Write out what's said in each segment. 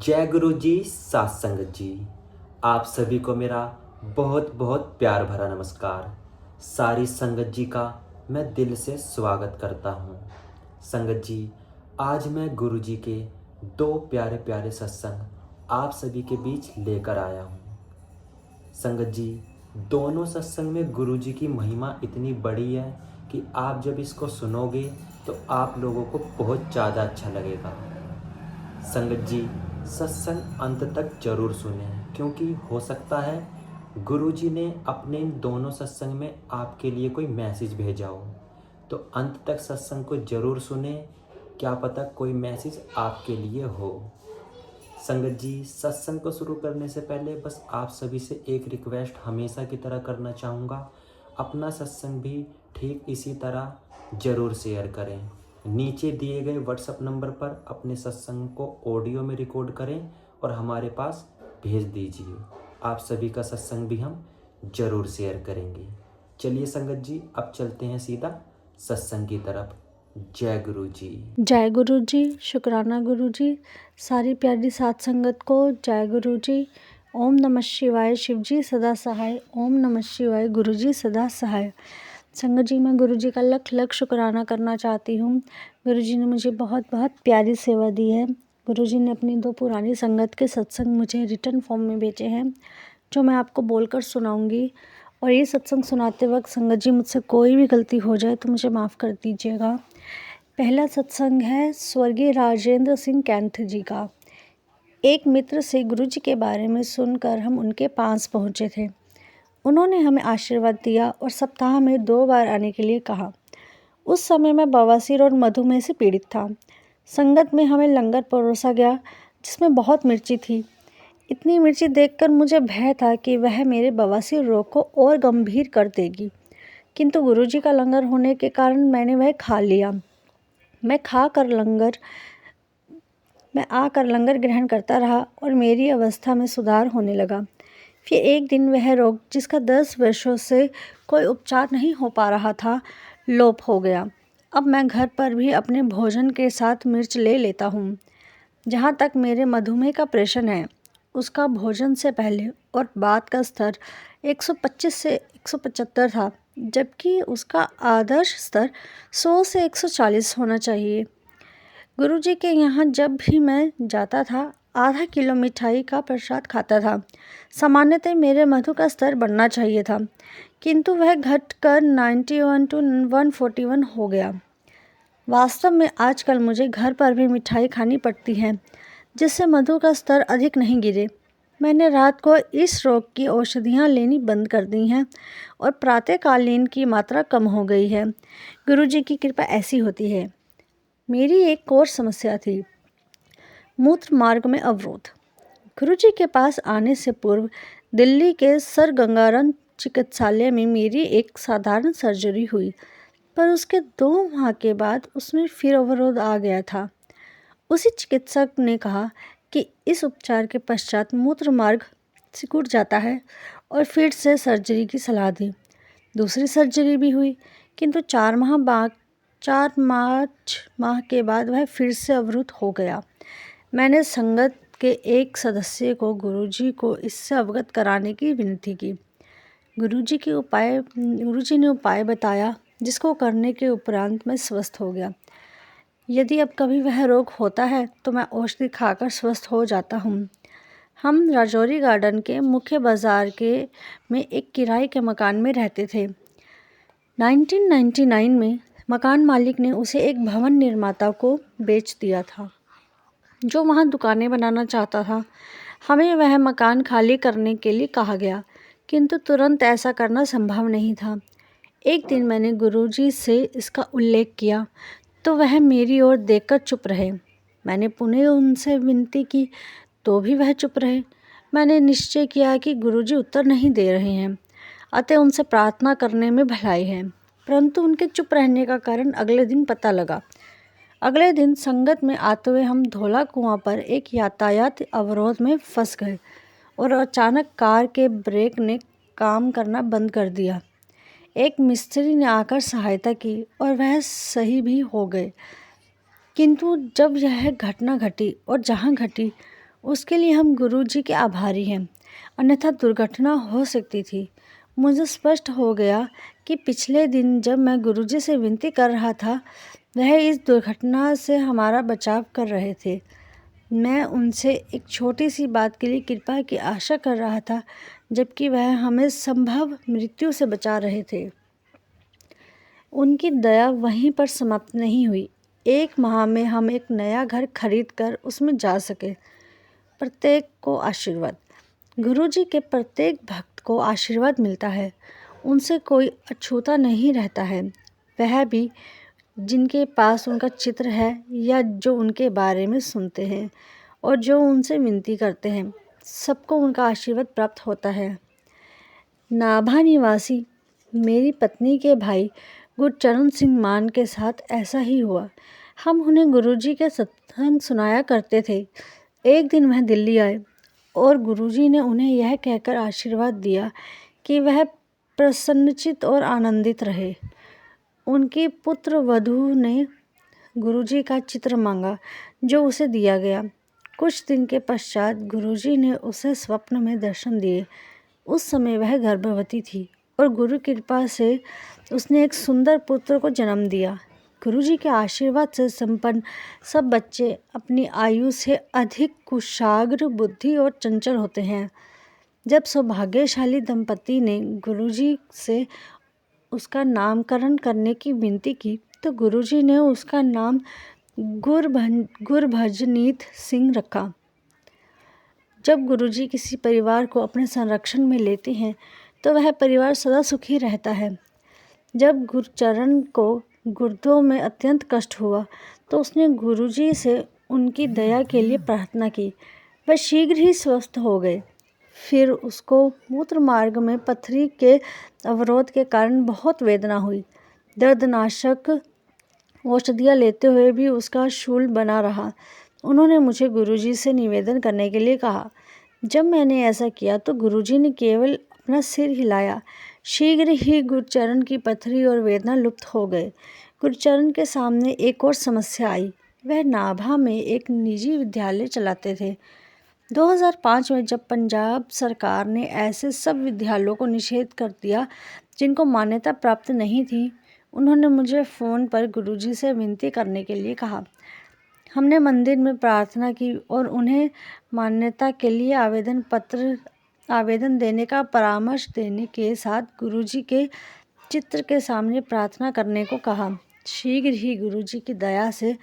जय गुरु जी, सात संगत जी। आप सभी को मेरा बहुत बहुत प्यार भरा नमस्कार। सारी संगत जी का मैं दिल से स्वागत करता हूँ। संगत जी, आज मैं गुरु जी के दो प्यारे प्यारे सत्संग आप सभी के बीच लेकर आया हूँ। संगत जी, दोनों सत्संग में गुरु जी की महिमा इतनी बड़ी है कि आप जब इसको सुनोगे तो आप लोगों को बहुत ज़्यादा अच्छा लगेगा। संगत जी, सत्संग अंत तक जरूर सुने, क्योंकि हो सकता है गुरु जी ने अपने इन दोनों सत्संग में आपके लिए कोई मैसेज भेजा हो। तो अंत तक सत्संग को जरूर सुने, क्या पता कोई मैसेज आपके लिए हो। संगत जी, सत्संग को शुरू करने से पहले बस आप सभी से एक रिक्वेस्ट हमेशा की तरह करना चाहूँगा। अपना सत्संग भी ठीक इसी तरह ज़रूर शेयर करें। नीचे दिए गए व्हाट्सएप नंबर पर अपने सत्संग को ऑडियो में रिकॉर्ड करें और हमारे पास भेज दीजिए। आप सभी का सत्संग भी हम ज़रूर शेयर करेंगे। चलिए संगत जी, अब चलते हैं सीधा सत्संग की तरफ। जय गुरु जी। जय गुरु जी, शुक्राना गुरु जी। सारी प्यारी सात संगत को जय गुरु जी। ओम नमः शिवाय, शिव जी सदा सहाय। ओम नमः शिवाय, गुरु जी सदा सहाय। संगत जी, मैं गुरु जी का लख लख शुक्राना करना चाहती हूँ। गुरु जी ने मुझे बहुत बहुत प्यारी सेवा दी है। गुरु जी ने अपनी दो पुरानी संगत के सत्संग मुझे रिटर्न फॉर्म में भेजे हैं, जो मैं आपको बोलकर सुनाऊंगी। और ये सत्संग सुनाते वक्त संगत जी, मुझसे कोई भी गलती हो जाए तो मुझे माफ़ कर दीजिएगा। पहला सत्संग है स्वर्गीय राजेंद्र सिंह कैंथ जी का। एक मित्र से गुरु जी के बारे में सुनकर हम उनके पास पहुँचे थे। उन्होंने हमें आशीर्वाद दिया और सप्ताह में 2 बार आने के लिए कहा। उस समय मैं बवासीर और मधुमेह से पीड़ित था। संगत में हमें लंगर परोसा गया, जिसमें बहुत मिर्ची थी। इतनी मिर्ची देखकर मुझे भय था कि वह मेरे बवासीर रोग को और गंभीर कर देगी, किंतु गुरु जी का लंगर होने के कारण मैंने वह खा लिया। मैं आकर लंगर ग्रहण करता रहा और मेरी अवस्था में सुधार होने लगा। फिर एक दिन वह रोग, जिसका 10 वर्षों से कोई उपचार नहीं हो पा रहा था, लोप हो गया। अब मैं घर पर भी अपने भोजन के साथ मिर्च ले लेता हूँ। जहाँ तक मेरे मधुमेह का प्रश्न है, उसका भोजन से पहले और बाद का स्तर 125 से 175 था, जबकि उसका आदर्श स्तर 100 से 140 होना चाहिए। गुरु जी के यहाँ जब भी मैं जाता था, आधा किलो मिठाई का प्रसाद खाता था। सामान्यतः मेरे मधु का स्तर बढ़ना चाहिए था, किंतु वह घटकर 91 टू 141 हो गया। वास्तव में आजकल मुझे घर पर भी मिठाई खानी पड़ती है, जिससे मधु का स्तर अधिक नहीं गिरे। मैंने रात को इस रोग की औषधियाँ लेनी बंद कर दी हैं और प्रातःकालीन की मात्रा कम हो गई है। गुरु जी की कृपा ऐसी होती है। मेरी एक और समस्या थी, मूत्र मार्ग में अवरोध। गुरु जी के पास आने से पूर्व दिल्ली के सर गंगाराम चिकित्सालय में मेरी एक साधारण सर्जरी हुई, पर उसके 2 माह के बाद उसमें फिर अवरोध आ गया था। उसी चिकित्सक ने कहा कि इस उपचार के पश्चात मूत्र मार्ग सिकुड़ जाता है और फिर से सर्जरी की सलाह दी। दूसरी सर्जरी भी हुई, किंतु 4 माह के बाद वह फिर से अवरुद्ध हो गया। मैंने संगत के एक सदस्य को गुरुजी को इससे अवगत कराने की विनती की। गुरुजी ने उपाय बताया, जिसको करने के उपरांत मैं स्वस्थ हो गया। यदि अब कभी वह रोग होता है तो मैं औषधि खाकर स्वस्थ हो जाता हूँ। हम राजौरी गार्डन के मुख्य बाजार में एक किराए के मकान में रहते थे। 1999 में मकान मालिक ने उसे एक भवन निर्माता को बेच दिया था, जो वहाँ दुकानें बनाना चाहता था। हमें वह मकान खाली करने के लिए कहा गया, किंतु तुरंत ऐसा करना संभव नहीं था। एक दिन मैंने गुरुजी से इसका उल्लेख किया तो वह मेरी ओर देखकर चुप रहे। मैंने पुनः उनसे विनती की तो भी वह चुप रहे। मैंने निश्चय किया कि गुरुजी उत्तर नहीं दे रहे हैं, अतः उनसे प्रार्थना करने में भलाई है। परंतु उनके चुप रहने का कारण अगले दिन पता लगा। अगले दिन संगत में आते हुए हम धौला कुआं पर एक यातायात अवरोध में फंस गए और अचानक कार के ब्रेक ने काम करना बंद कर दिया। एक मिस्त्री ने आकर सहायता की और वह सही भी हो गए। किंतु जब यह घटना घटी और जहाँ घटी उसके लिए हम गुरुजी के आभारी हैं, अन्यथा दुर्घटना हो सकती थी। मुझे स्पष्ट हो गया कि पिछले दिन जब मैं गुरुजी से विनती कर रहा था, वह इस दुर्घटना से हमारा बचाव कर रहे थे। मैं उनसे एक छोटी सी बात के लिए कृपा की आशा कर रहा था, जबकि वह हमें संभव मृत्यु से बचा रहे थे। उनकी दया वहीं पर समाप्त नहीं हुई। 1 माह में हम एक नया घर खरीद कर उसमें जा सके। प्रत्येक को आशीर्वाद। गुरुजी के प्रत्येक भक्त को आशीर्वाद मिलता है। उनसे कोई अछूता नहीं रहता है। वह भी जिनके पास उनका चित्र है या जो उनके बारे में सुनते हैं और जो उनसे विनती करते हैं, सबको उनका आशीर्वाद प्राप्त होता है। नाभा निवासी मेरी पत्नी के भाई गुरचरण सिंह मान के साथ ऐसा ही हुआ। हम उन्हें गुरुजी के सत्संग सुनाया करते थे। एक दिन वह दिल्ली आए और गुरुजी ने उन्हें यह कहकर आशीर्वाद दिया कि वह प्रसन्नचित्त और आनंदित रहे। उनकी पुत्र वधू ने गुरुजी का चित्र मांगा, जो उसे दिया गया। कुछ दिन के पश्चात गुरुजी ने उसे स्वप्न में दर्शन दिए। उस समय वह गर्भवती थी और गुरु कृपा से उसने एक सुंदर पुत्र को जन्म दिया। गुरुजी के आशीर्वाद से संपन्न सब बच्चे अपनी आयु से अधिक कुशाग्र, बुद्धि और चंचल होते हैं। जब सौभाग्यशाली दंपति ने गुरुजी से उसका नामकरण करने की विनती की, तो गुरुजी ने उसका नाम गुरभजनीत सिंह रखा। जब गुरुजी किसी परिवार को अपने संरक्षण में लेते हैं, तो वह परिवार सदा सुखी रहता है। जब गुरचरण को गुर्दों में अत्यंत कष्ट हुआ, तो उसने गुरुजी से उनकी दया के लिए प्रार्थना की। वह शीघ्र ही स्वस्थ हो गए। फिर उसको मूत्र मार्ग में पथरी के अवरोध के कारण बहुत वेदना हुई। दर्दनाशक औषधियाँ लेते हुए भी उसका शूल बना रहा। उन्होंने मुझे गुरुजी से निवेदन करने के लिए कहा। जब मैंने ऐसा किया तो गुरुजी ने केवल अपना सिर हिलाया। शीघ्र ही गुरचरण की पथरी और वेदना लुप्त हो गए। गुरचरण के सामने एक और समस्या आई। वह नाभा में एक निजी विद्यालय चलाते थे। 2005 में जब पंजाब सरकार ने ऐसे सब विद्यालयों को निषेध कर दिया जिनको मान्यता प्राप्त नहीं थी, उन्होंने मुझे फ़ोन पर गुरुजी से विनती करने के लिए कहा। हमने मंदिर में प्रार्थना की और उन्हें मान्यता के लिए आवेदन देने का परामर्श देने के साथ गुरुजी के चित्र के सामने प्रार्थना करने को कहा। शीघ्र ही गुरुजी की दया से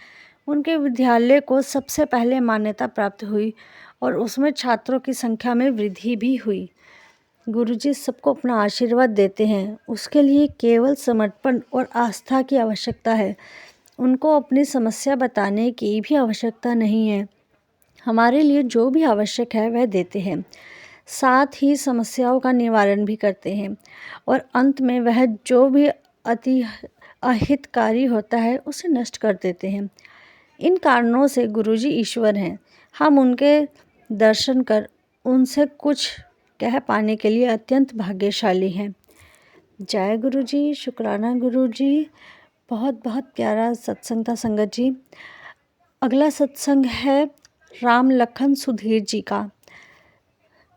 उनके विद्यालय को सबसे पहले मान्यता प्राप्त हुई और उसमें छात्रों की संख्या में वृद्धि भी हुई। गुरुजी सबको अपना आशीर्वाद देते हैं। उसके लिए केवल समर्पण और आस्था की आवश्यकता है। उनको अपनी समस्या बताने की भी आवश्यकता नहीं है। हमारे लिए जो भी आवश्यक है वह देते हैं, साथ ही समस्याओं का निवारण भी करते हैं और अंत में वह जो भी अति अहितकारी होता है उसे नष्ट कर देते हैं। इन कारणों से गुरुजी ईश्वर हैं। हम उनके दर्शन कर उनसे कुछ कह पाने के लिए अत्यंत भाग्यशाली हैं। जय गुरुजी, शुक्राना गुरुजी। बहुत बहुत प्यारा सत्संग था संगत जी। अगला सत्संग है राम लखन सुधीर जी का।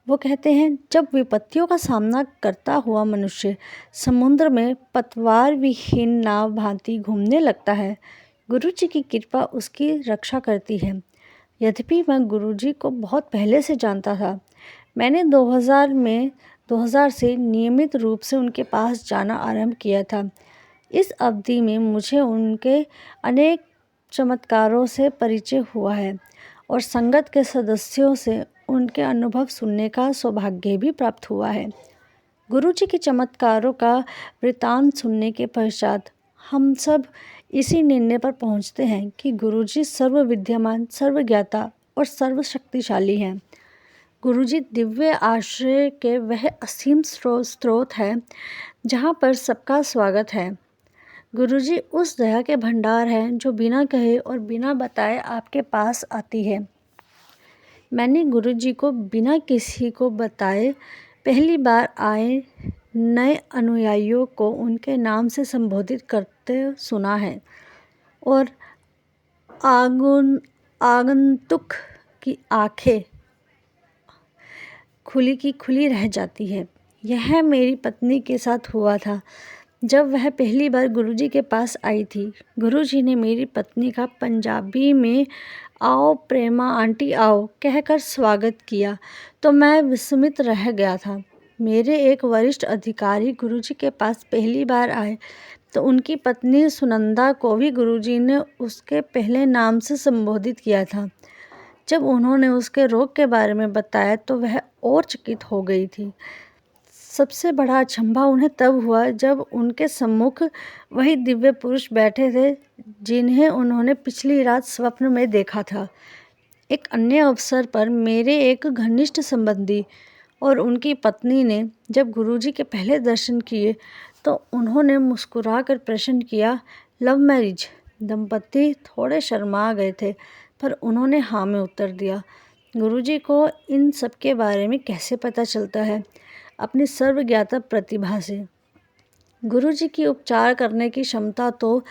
वो कहते हैं, जब विपत्तियों का सामना करता हुआ मनुष्य समुद्र में पतवार विहीन नाव भांति घूमने लगता है, गुरुजी की कृपा उसकी रक्षा करती है। यद्यपि मैं गुरुजी को बहुत पहले से जानता था। मैंने 2000 से नियमित रूप से उनके पास जाना आरंभ किया था। इस अवधि में मुझे उनके अनेक चमत्कारों से परिचय हुआ है और संगत के सदस्यों से उनके अनुभव सुनने का सौभाग्य भी प्राप्त हुआ है। गुरुजी के चमत्कारों का वृतांत सुनने के पश्चात हम सब इसी निर्णय पर पहुंचते हैं कि गुरुजी सर्वविद्यमान, सर्वज्ञाता और सर्वशक्तिशाली हैं। गुरुजी दिव्य आश्रय के वह असीम स्रोत है जहाँ पर सबका स्वागत है। गुरुजी उस दया के भंडार हैं जो बिना कहे और बिना बताए आपके पास आती है। मैंने गुरुजी को बिना किसी को बताए पहली बार आए नए अनुयायियों को उनके नाम से संबोधित करते सुना है और आगंतुक की आंखें खुली की खुली रह जाती है। यह मेरी पत्नी के साथ हुआ था जब वह पहली बार गुरुजी के पास आई थी। गुरुजी ने मेरी पत्नी का पंजाबी में आओ प्रेमा आंटी आओ कहकर स्वागत किया तो मैं विस्मित रह गया था। मेरे एक वरिष्ठ अधिकारी गुरुजी के पास पहली बार आए तो उनकी पत्नी सुनंदा को भी गुरुजी ने उसके पहले नाम से संबोधित किया था। जब उन्होंने उसके रोग के बारे में बताया तो वह और चकित हो गई थी। सबसे बड़ा अचंभा उन्हें तब हुआ जब उनके सम्मुख वही दिव्य पुरुष बैठे थे जिन्हें उन्होंने पिछली रात स्वप्न में देखा था। एक अन्य अवसर पर मेरे एक घनिष्ठ संबंधी और उनकी पत्नी ने जब गुरुजी के पहले दर्शन किए तो उन्होंने मुस्कुराकर प्रश्न किया, लव मैरिज? दंपति थोड़े शर्मा गए थे पर उन्होंने हाँ में उत्तर दिया। गुरुजी को इन सब के बारे में कैसे पता चलता है? अपनी सर्वज्ञाता प्रतिभा से। गुरुजी की उपचार करने की क्षमता तो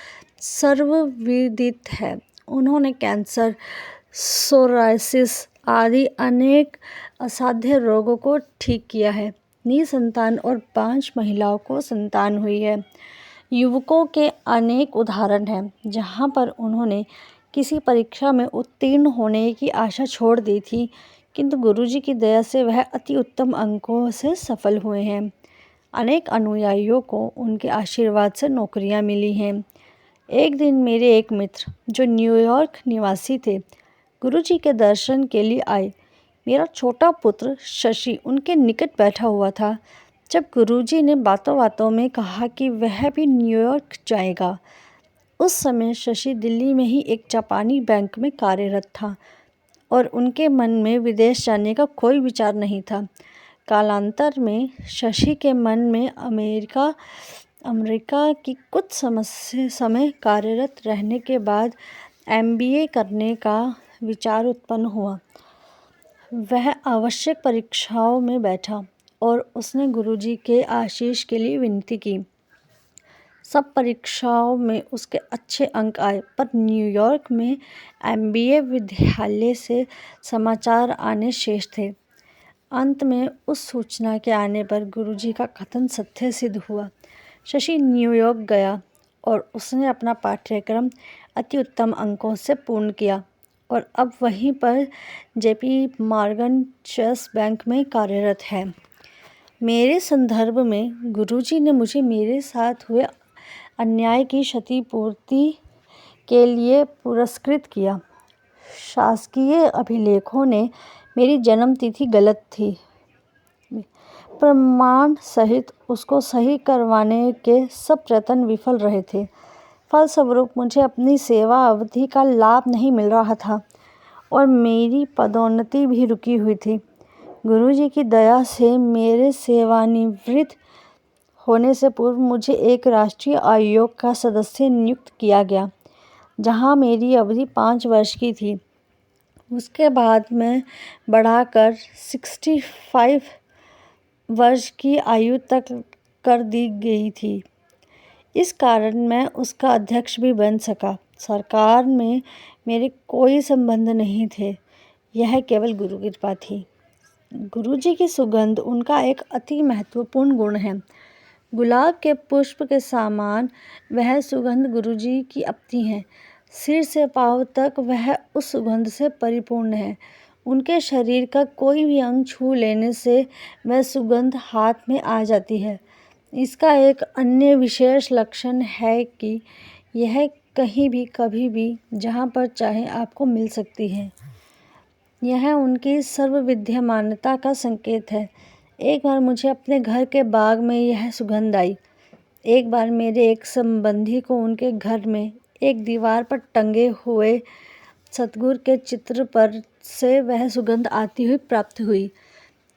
सर्वविदित है। उन्होंने कैंसर, सोरायसिस आदि अनेक असाध्य रोगों को ठीक किया है। निसंतान और 5 महिलाओं को संतान हुई है। युवकों के अनेक उदाहरण हैं जहाँ पर उन्होंने किसी परीक्षा में उत्तीर्ण होने की आशा छोड़ दी थी किंतु गुरुजी की दया से वह अति उत्तम अंकों से सफल हुए हैं। अनेक अनुयायियों को उनके आशीर्वाद से नौकरियां मिली हैं। एक दिन मेरे एक मित्र जो न्यूयॉर्क निवासी थे गुरुजी के दर्शन के लिए आए। मेरा छोटा पुत्र शशि उनके निकट बैठा हुआ था। जब गुरुजी ने बातों बातों में कहा कि वह भी न्यूयॉर्क जाएगा। उस समय शशि दिल्ली में ही एक जापानी बैंक में कार्यरत था और उनके मन में विदेश जाने का कोई विचार नहीं था। कालांतर में शशि के मन में अमेरिका की कुछ समय कार्यरत रहने के बाद MBA करने का विचार उत्पन्न हुआ। वह आवश्यक परीक्षाओं में बैठा और उसने गुरुजी के आशीष के लिए विनती की। सब परीक्षाओं में उसके अच्छे अंक आए पर न्यूयॉर्क में MBA विद्यालय से समाचार आने शेष थे। अंत में उस सूचना के आने पर गुरुजी का कथन सत्य सिद्ध हुआ। शशि न्यूयॉर्क गया और उसने अपना पाठ्यक्रम अति उत्तम अंकों से पूर्ण किया और अब वहीं पर JP मॉर्गन चेस बैंक में कार्यरत है। मेरे संदर्भ में गुरुजी ने मुझे मेरे साथ हुए अन्याय की क्षतिपूर्ति के लिए पुरस्कृत किया। शासकीय अभिलेखों ने मेरी जन्म तिथि गलत थी प्रमाण सहित उसको सही करवाने के सब प्रयत्न विफल रहे थे। फलस्वरूप मुझे अपनी सेवा अवधि का लाभ नहीं मिल रहा था और मेरी पदोन्नति भी रुकी हुई थी। गुरुजी की दया से मेरे सेवानिवृत्त होने से पूर्व मुझे एक राष्ट्रीय आयोग का सदस्य नियुक्त किया गया जहां मेरी अवधि 5 वर्ष की थी। उसके बाद मैं बढ़ाकर 65 वर्ष की आयु तक कर दी गई थी। इस कारण मैं उसका अध्यक्ष भी बन सका। सरकार में मेरे कोई संबंध नहीं थे, यह केवल गुरु की कृपा थी। गुरुजी की सुगंध उनका एक अति महत्वपूर्ण गुण है। गुलाब के पुष्प के समान वह सुगंध गुरुजी की अपनी है। सिर से पांव तक वह उस सुगंध से परिपूर्ण है। उनके शरीर का कोई भी अंग छू लेने से वह सुगंध हाथ में आ जाती है। इसका एक अन्य विशेष लक्षण है कि यह कहीं भी कभी भी जहाँ पर चाहे आपको मिल सकती है। यह उनकी सर्वविद्यमानता का संकेत है। एक बार मुझे अपने घर के बाग में यह सुगंध आई। एक बार मेरे एक संबंधी को उनके घर में एक दीवार पर टंगे हुए सतगुरु के चित्र पर से वह सुगंध आती हुई प्राप्त हुई।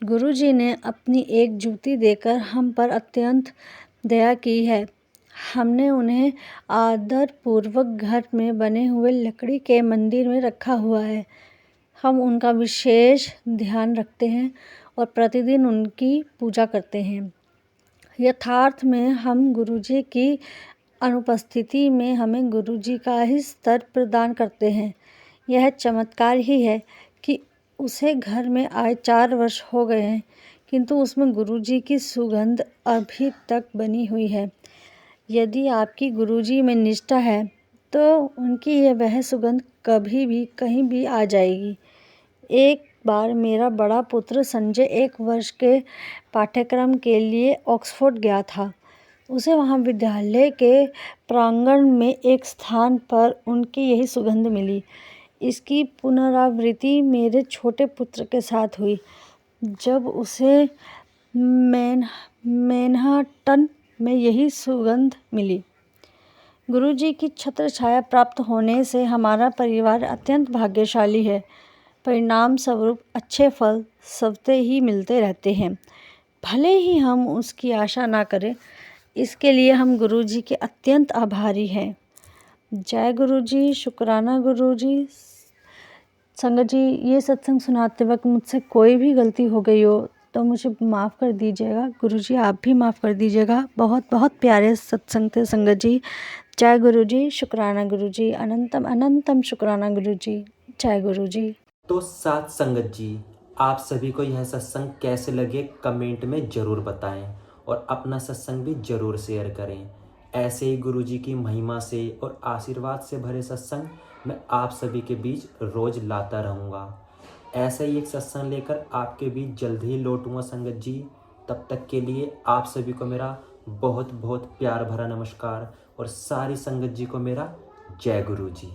गुरुजी ने अपनी एक जूती देकर हम पर अत्यंत दया की है। हमने उन्हें आदरपूर्वक घर में बने हुए लकड़ी के मंदिर में रखा हुआ है। हम उनका विशेष ध्यान रखते हैं और प्रतिदिन उनकी पूजा करते हैं। यथार्थ में हम गुरुजी की अनुपस्थिति में हमें गुरुजी का ही स्तर प्रदान करते हैं। यह चमत्कार ही है कि उसे घर में आए 4 वर्ष हो गए हैं, किंतु उसमें गुरुजी की सुगंध अभी तक बनी हुई है। यदि आपकी गुरुजी में निष्ठा है तो उनकी वह सुगंध कभी भी कहीं भी आ जाएगी। एक बार मेरा बड़ा पुत्र संजय 1 वर्ष के पाठ्यक्रम के लिए ऑक्सफोर्ड गया था। उसे वहाँ विद्यालय के प्रांगण में एक स्थान पर उनकी यही सुगंध मिली। इसकी पुनरावृत्ति मेरे छोटे पुत्र के साथ हुई, जब उसे मैनहट्टन में यही सुगंध मिली। गुरुजी की छत्र छाया प्राप्त होने से हमारा परिवार अत्यंत भाग्यशाली है। परिणाम स्वरूप अच्छे फल स्वतः ही मिलते रहते हैं, भले ही हम उसकी आशा ना करें। इसके लिए हम गुरुजी के अत्यंत आभारी हैं। जय गुरुजी, शुक्राना गुरुजी। संगत जी, ये सत्संग सुनाते वक्त मुझसे कोई भी गलती हो गई हो तो मुझे माफ़ कर दीजिएगा। गुरुजी आप भी माफ़ कर दीजिएगा। बहुत बहुत प्यारे सत्संग थे संगत जी। जय गुरुजी, शुक्राना गुरुजी, अनंतम अनंतम शुक्राना गुरुजी। जय गुरुजी। तो साथ संगत जी, आप सभी को यह सत्संग कैसे लगे कमेंट में ज़रूर बताएं और अपना सत्संग भी ज़रूर शेयर करें। ऐसे ही गुरुजी की महिमा से और आशीर्वाद से भरे सत्संग मैं आप सभी के बीच रोज़ लाता रहूँगा। ऐसा ही एक सत्संग लेकर आपके बीच जल्द ही लौटूंगा संगत जी। तब तक के लिए आप सभी को मेरा बहुत बहुत प्यार भरा नमस्कार और सारी संगत जी को मेरा जय गुरु जी।